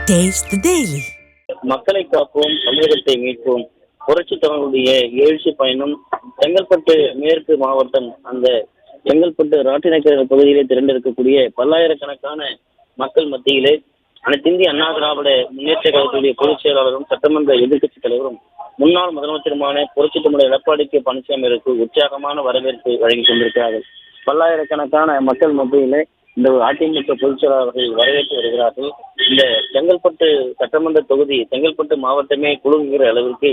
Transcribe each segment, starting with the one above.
Taste the Daily. மக்களை காப்போம், தமிழகத்தை மீட்போம். புரட்சி தமிழுடைய எழுச்சி பயணம் செங்கல்பட்டு மேற்கு மாவட்டம் அந்த செங்கல்பட்டு ராட்டினக்கரை பகுதியிலே திரண்டிருக்கக்கூடிய பல்லாயிரக்கணக்கான மக்கள் மத்தியிலே அனைத்திந்திய அண்ணா திராவிட முன்னேற்ற கழகத்துடைய பொதுச் செயலாளரும் சட்டமன்ற எதிர்க்கட்சித் தலைவரும் முன்னாள் முதலமைச்சருமான புரட்சி தமிழர் எடப்பாடி கே பழனிசாமிக்கு உற்சாகமான வரவேற்பு வழங்கி கொண்டிருக்கிறார்கள். பல்லாயிரக்கணக்கான மக்கள் மத்தியிலே இந்த அதிமுக பொதுச் செயலாளர்கள் வரவேற்று வருகிறார்கள். இந்த செங்கல்பட்டு சட்டமன்ற தொகுதி செங்கல்பட்டு மாவட்டமே குழுங்குகிற அளவிற்கு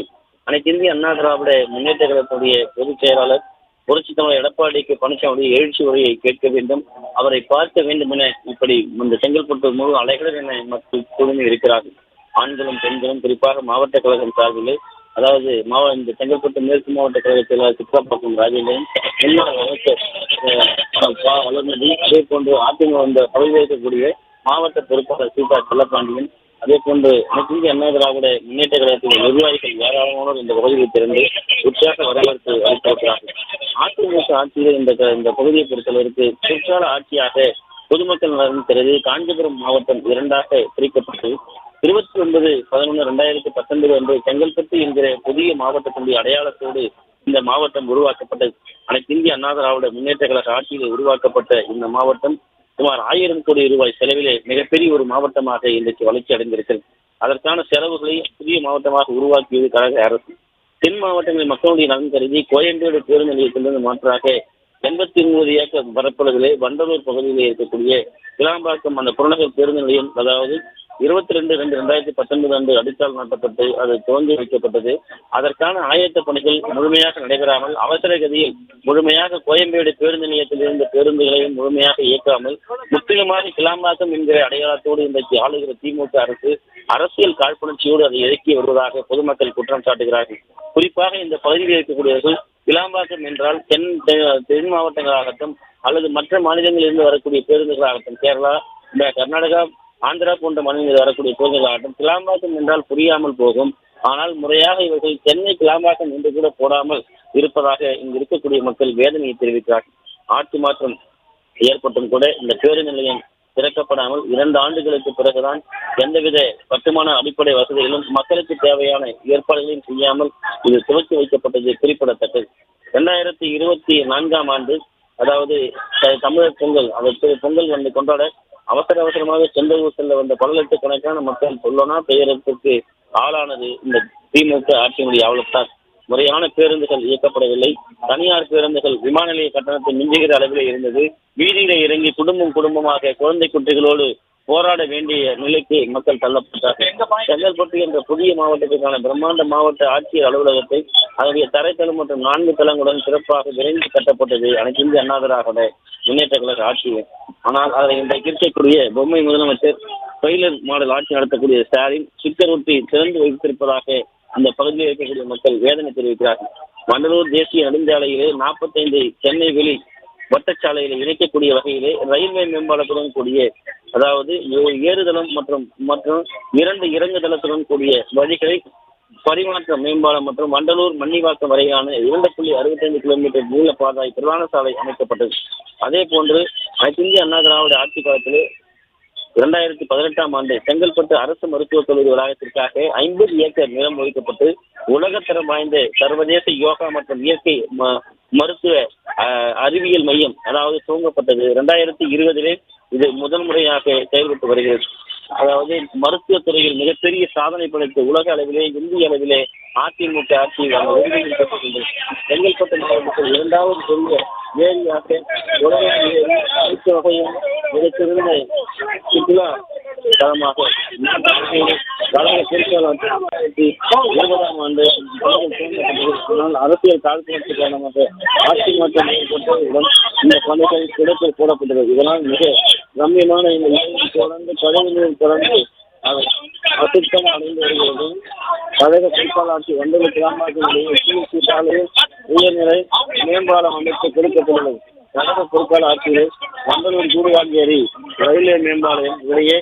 அனைத்து இந்திய அண்ணா திராவிட முன்னேற்ற கழகத்துடைய பொதுச் செயலாளர் புரட்சி தமிழர் எடப்பாடிக்கு பழனிசாமியுடைய எழுச்சி உரையை கேட்க வேண்டும், அவரை பார்க்க வேண்டும் என இப்படி இந்த செங்கல்பட்டு முழு அலைகளும் என மக்கள் குழுமி இருக்கிறார்கள். ஆண்களும் பெண்களும் குறிப்பாக மாவட்ட கழகம் சார்பிலே, அதாவது இந்த செங்கல்பட்டு மேற்கு மாவட்ட கழக செயலாளர் சித்ராபாக்கம் ராஜேந்திரன், முன்னாள் அமைச்சர் வளர்மதி, அதே போன்று அதிமுக பதவி இருக்கக்கூடிய மாவட்ட பொறுப்பாளர் சீதா செல்லப்பாண்டியன், அதே போன்று அனைத்து இந்திய அண்ணா திராவிட முன்னேற்ற கழகத்தின் நிர்வாகிகள் ஏராளமானோர் இந்த பகுதியை திறந்து உற்சாக வரவேற்பு அளித்திருக்கிறார்கள். அதிமுக ஆட்சியில் இந்த பகுதியை பொறுத்தளவிற்கு குற்றால ஆட்சியாக பொதுமக்கள் நலன் பிறகு காஞ்சிபுரம் மாவட்டம் இரண்டாக பிரிக்கப்பட்டு 29/11/2019 அன்று செங்கல்பட்டு என்கிற புதிய மாவட்டத்தினுடைய அடையாளத்தோடு இந்த மாவட்டம் உருவாக்கப்பட்டது. அனைத்து இந்திய அண்ணா திராவிட முன்னேற்ற கழக ஆட்சியில் உருவாக்கப்பட்ட இந்த மாவட்டம் சுமார் 1000 கோடி ரூபாய் செலவிலே மிகப்பெரிய ஒரு மாவட்டமாக இன்றைக்கு வளர்ச்சி அடைந்திருக்கிறது. அதற்கான செலவுகளை புதிய மாவட்டமாக உருவாக்கியது கழக அரசு. தென் மாவட்டங்களில் மக்களுடைய நலன் கருதி கோயம்பேடு பேருந்து நிலையத்திலிருந்து மாற்றாக 89 ஏக்கர் பரப்பளவிலே வண்டலூர் பகுதியிலே இருக்கக்கூடிய கிளாம்பாக்கம் அந்த புறநகர் பேருந்து நிலையம், அதாவது 22/2/2019 அன்று அடித்தால் நாட்டப்பட்டு அது துவங்கி வைக்கப்பட்டது. அதற்கான ஆயத்த பணிகள் முழுமையாக நடைபெறாமல் அவசர கதியில் முழுமையாக கோயம்பேடு பேருந்து நிலையத்தில் இருந்த பேருந்துகளையும் முழுமையாக இயக்காமல் முற்றிலுமாக கிளாம்பாக்கம் என்கிற அடையாளத்தோடு இன்றைக்கு ஆளுகிற திமுக அரசு அரசியல் காழ்ப்புணர்ச்சியோடு அதை இறக்கி வருவதாக பொதுமக்கள் குற்றம் சாட்டுகிறார்கள். குறிப்பாக இந்த பகுதியில் இருக்கக்கூடியவர்கள் கிளாம்பாக்கம் என்றால் தென் மாவட்டங்களாகட்டும் அல்லது மற்ற மாநிலங்களிலிருந்து வரக்கூடிய பேருந்துகளாகட்டும், கேரளா, கர்நாடகா, ஆந்திரா போன்ற மாநிலங்களில் வரக்கூடிய பேருந்துகளாகட்டும் கிளாம்பாக்கம் என்றால் புரியாமல் போகும். ஆனால் முறையாக இவர்கள் சென்னை கிளாம்பாக்கம் என்று கூட போடாமல் இருப்பதாக இங்கு இருக்கக்கூடிய மக்கள் வேதனையை தெரிவிக்கிறார்கள். ஆட்சி மாற்றம் ஏற்பட்டும் கூட இந்த பேருந்து நிலையம் திறக்கப்படாமல் 2 ஆண்டுகளுக்கு பிறகுதான் எந்தவித கட்டுமான அடிப்படை வசதிகளும் மக்களுக்கு தேவையான ஏற்பாடுகளையும் செய்யாமல் இது துவக்கி வைக்கப்பட்டது குறிப்பிடத்தக்கது. 2024ஆம் ஆண்டு, அதாவது தமிழர் பொங்கல், அதற்கு பொங்கல் வந்து கொண்டாட அவசரமாக சொந்த ஊர் செல்ல வந்த பல லட்சக்கணக்கான மக்கள் சொல்லனா பெயரத்துக்கு ஆளானது இந்த திமுக ஆட்சியினுடைய அவலத்தான். முறையான பேருந்துகள் இயக்கப்படவில்லை. தனியார் பேருந்துகள் விமான நிலைய கட்டணத்தை மிஞ்சுகிற அளவிலே இருந்தது. வீதியில இறங்கி குடும்பமாக குழந்தை குட்டிகளோடு போராட வேண்டிய நிலைக்கு மக்கள் தள்ளப்பட்டார்கள். செங்கல்பட்டு என்ற புதிய மாவட்டத்திற்கான பிரம்மாண்ட மாவட்ட ஆட்சியர் அலுவலகத்தை அதனுடைய தரைத்தளம் மற்றும் 4 தளங்களுடன் சிறப்பாக விரைந்து கட்டப்பட்டது அனைத்து இந்திய அண்ணா திராவிட முன்னேற்ற கழக ஆட்சியர். ஆனால் அதை இன்றைக்கு இருக்கக்கூடிய பொம்மை முதலமைச்சர் பைலர் மாடல் ஆட்சி நடத்தக்கூடிய ஸ்டாலின் ஸ்டிக்கர் ஒட்டி திறந்து வைத்திருப்பதாக அந்த பகுதியில் இருக்கக்கூடிய மக்கள் வேதனை தெரிவிக்கிறார்கள். வண்டலூர் தேசிய நெடுஞ்சாலையிலே 45 சென்னை வெளி வட்டச்சாலையில இணைக்கக்கூடிய வகையிலே ரயில்வே மேம்பாலத்துடன் கூடிய, அதாவது ஏறுதளம் மற்றும் 2 இறங்கு தளத்துடன் கூடிய வழிகளை பரிமாற்ற மேம்பாலம் மற்றும் வண்டலூர் மன்னிவாக்கம் வரையான 2.65 கிலோமீட்டர் நீள பாதாய் பிரதான சாலை அமைக்கப்பட்டது. அதே போன்று இந்திய அண்ணா திராவிட ஆட்சி காலத்திலே 2018ஆம் ஆண்டு செங்கல்பட்டு அரசு மருத்துவக் கல்லூரி வளாகத்திற்காக 50 ஏக்கர் நிலம் ஒதுக்கப்பட்டு உலகத்தரம் வாய்ந்த சர்வதேச யோகா மற்றும் இயற்கை மருத்துவ அறிவியல் மையம், அதாவது துவங்கப்பட்டது. 2020 இது முதல் முறையாக செயல்பட்டு வருகிறது. அதாவது மருத்துவத் துறையில் மிகப்பெரிய சாதனை படைத்த உலக அளவிலே இந்திய அளவிலே அதிமுக ஆட்சி செங்கல்பட்டு மாவட்டத்தில் 2வது பெரிய ஏரியாக உலக அனைத்து வகையும் மிகச்சிறந்த சுற்றுலா தலமாக கழக பொறுப்பாளர் 2020ஆம் ஆண்டு அரசியல் காழ்ப்புணர்ச்சி காரணமாக ஆட்சி மாற்றம் ஏற்பட்டவுடன் இந்த பணிகள் கிடப்பில் போடப்பட்டது. இதனால் மிக ரம்யமான இந்த தொடர்ந்து கழிவுநீர் தொடர்ந்து அசுத்தம் அடைந்து வருகிறது. கழக பொறுப்பாளர் வண்டலூர் கிராமத்தினுடைய உயர்நிலை மேம்பாலம் அமைத்து கொடுக்கப்பட்டுள்ளது. கழக பொறுப்பாளர் ஆட்சியில் வண்டலூர் கூடுவாஞ்சேரி ரயில்வே மேம்பாலம் இடையே,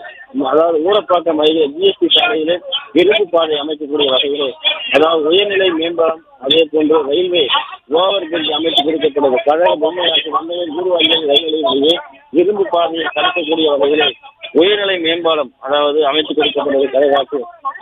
அதாவது ஊரப்பாக்கம் அருகே ஜிஎஸ்டி சாலையிலே இருப்பு பாதை அமைக்கக்கூடிய வகையிலே, அதாவது உயர்நிலை மேம்பாலம், அதே போன்று ரயில்வே ஓவர் பிரிட்ஜ் அமைத்து கொடுக்கப்பட்டது. கழக பொம்மை ஆட்சி வண்டலூர் கூடுவாஞ்சேரி ரயில் நிலையத்திலேயே இரும்பு பாதையை கடக்கக்கூடிய வகையிலே உயர்நிலை மேம்பாலம் அதாவது அமைத்துக் கொடுக்கப்பட்டது தலைவாக்கு.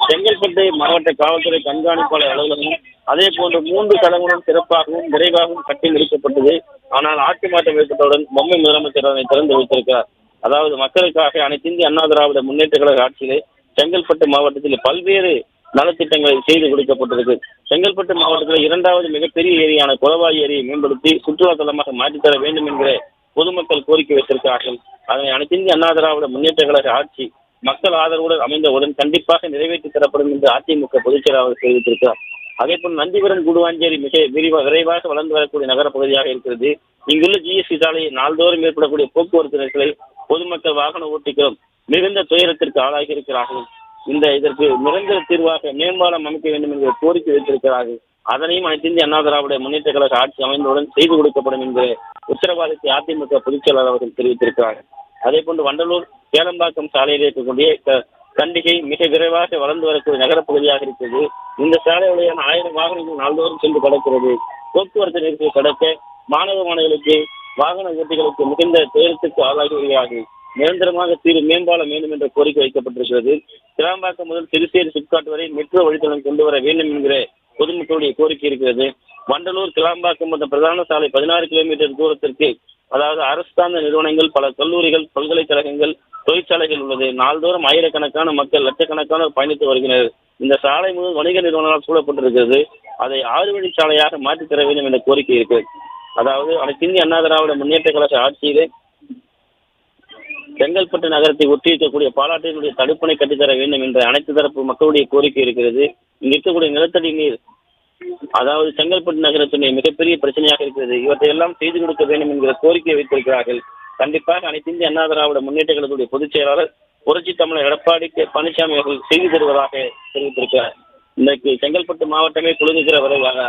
செங்கல்பட்டு மாவட்ட காவல்துறை கண்காணிப்பாளர் அலுவலகம் அதே போன்று 3 தளங்களும் சிறப்பாகவும் விரைவாகவும் கட்டி முடிக்கப்பட்டது. ஆனால் ஆட்சி மாற்றம் ஏற்பட்டவுடன் பொம்மை முதலமைச்சர் அதனை திறந்து வைத்திருக்கிறார். அதாவது மக்களுக்காக அனைத்து இந்திய அண்ணா திராவிட முன்னேற்ற கழக ஆட்சியிலே செங்கல்பட்டு மாவட்டத்தில் பல்வேறு நலத்திட்டங்களை செய்து கொடுக்கப்பட்டிருக்கு. செங்கல்பட்டு மாவட்டத்தில் 2வது மிகப்பெரிய ஏரியான குளவாய் ஏரியை மேம்படுத்தி சுற்றுலா தலமாக மாற்றித்தர வேண்டும் என்கிற பொதுமக்கள் கோரிக்கை வைத்திருக்கிறார்கள். அதனை அனைத்து இந்திய அண்ணா திராவிட முன்னேற்ற கழக ஆட்சி மக்கள் ஆதரவுடன் அமைந்தவுடன் கண்டிப்பாக நிறைவேற்றி தரப்படும் என்று அதிமுக பொதுச் செயலாளர் தெரிவித்திருக்கிறார். அதேபோல் நந்திபுரம் கூடுவாஞ்சேரி மிக விரைவாக வளர்ந்து வரக்கூடிய நகர பகுதியாக இருக்கிறது. இங்குள்ள ஜிஎஸ்டி சாலையை நாள்தோறும் ஏற்படக்கூடிய போக்குவரத்து நெரிசலை பொதுமக்கள் வாகன ஓட்டிகளும் மிகுந்த துயரத்திற்கு ஆளாகி இருக்கிறார்கள். இதற்கு நிரந்தர தீர்வாக மேம்பாலம் அமைக்க வேண்டும் என்கிற கோரிக்கை வைத்திருக்கிறார்கள். அதனையும் அனைத்து இந்திய அண்ணா திராவிட முன்னேற்ற கழக ஆட்சி அமைந்தவுடன் செய்து கொடுக்கப்படும் என்கிற உத்தரவாதத்தை அதிமுக பொதுச் செயலாளர் அவர்கள் தெரிவித்திருக்கிறார்கள். அதே போன்று வண்டலூர் கேளம்பாக்கம் சாலையில் இருக்கக்கூடிய கண்டிகை மிக விரைவாக வளர்ந்து வரக்கூடிய நகரப்பகுதியாக இருக்கிறது. இந்த சாலை வழியான 1000 வாகனங்கள் நாள்தோறும் சென்று கடக்கிறது. போக்குவரத்து நெரிசலை கடக்க மாணவர்களுக்கு வாகன ஓட்டிகளுக்கு மிகுந்த துயரத்துக்கு ஆளாகி வருகிறார்கள். நிரந்தரமாக மேம்பாலம் வேண்டும் என்ற கோரிக்கை வைக்கப்பட்டிருக்கிறது. கிளாம்பாக்கம் முதல் திருச்சேரி சிப்காட் வரை மெட்ரோ வழித்தடம் கொண்டு வர வேண்டும் என்கிற பொதுமக்களுடைய கோரிக்கை இருக்கிறது. வண்டலூர் கிளாம்பாக்கம் மற்றும் பிரதான சாலை 16 கிலோமீட்டர் தூரத்திற்கு அதாவது அரசு சார்ந்த நிறுவனங்கள், பல கல்லூரிகள், பல்கலைக்கழகங்கள், தொழிற்சாலைகள் உள்ளது. நாள்தோறும் ஆயிரக்கணக்கான மக்கள், லட்சக்கணக்கானோர் பயணித்து வருகின்றனர். இந்த சாலை முழு வணிக நிறுவனங்களால் சூழப்பட்டிருக்கிறது. அதை 6 வழி சாலையாக மாற்றித் தர வேண்டும் என்ற கோரிக்கை இருக்கு. அதாவது அனைத்து இந்திய அண்ணா திராவிட முன்னேற்ற கழக ஆட்சியிலே செங்கல்பட்டு நகரத்தை ஒட்டியிருக்கக்கூடிய பாலாற்றினுடைய தடுப்பணை கட்டித்தர வேண்டும் என்ற அனைத்து தரப்பு மக்களுடைய கோரிக்கை இருக்கிறது. இங்கு இருக்கக்கூடிய நிலத்தடி நீர் அதாவது செங்கல்பட்டு நகரத்தினுடைய மிகப்பெரிய பிரச்சனையாக இருக்கிறது. இவற்றை எல்லாம் செய்து கொடுக்க வேண்டும் என்கிற கோரிக்கை வைத்திருக்கிறார்கள். கண்டிப்பாக அனைத்து இந்திய அண்ணா திராவிட முன்னேற்ற கழகத்துடைய பொதுச் செயலாளர் புரட்சி தமிழர் எடப்பாடி பழனிசாமி அவர்கள் செய்து தருவதாக தெரிவித்திருக்கிறார். இன்றைக்கு செங்கல்பட்டு மாவட்டமே குழுங்குகிற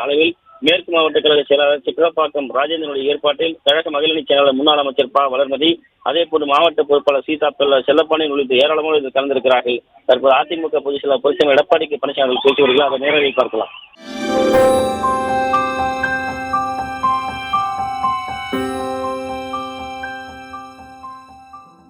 அளவில் மேற்கு மாவட்ட கழக செயலாளர் சிக்கலப்பாக்கம் ராஜேந்திரனுடைய ஏற்பாட்டில் கழக மகளிர் செயலாளர் முன்னாள் அமைச்சர் ப வளர்மதி, அதே போன்று மாவட்ட பொறுப்பாளர் சீதா செல்லப்பாண்டியன் உள்ளிட்ட ஏராளமாக இதில் கலந்திருக்கிறார்கள். தற்போது அதிமுக பொதுச் செயலாளர் புரட்சி எடப்பாடி பழனிசாமி பேசி வருகிறார். அதை நேரடியாக பார்க்கலாம்.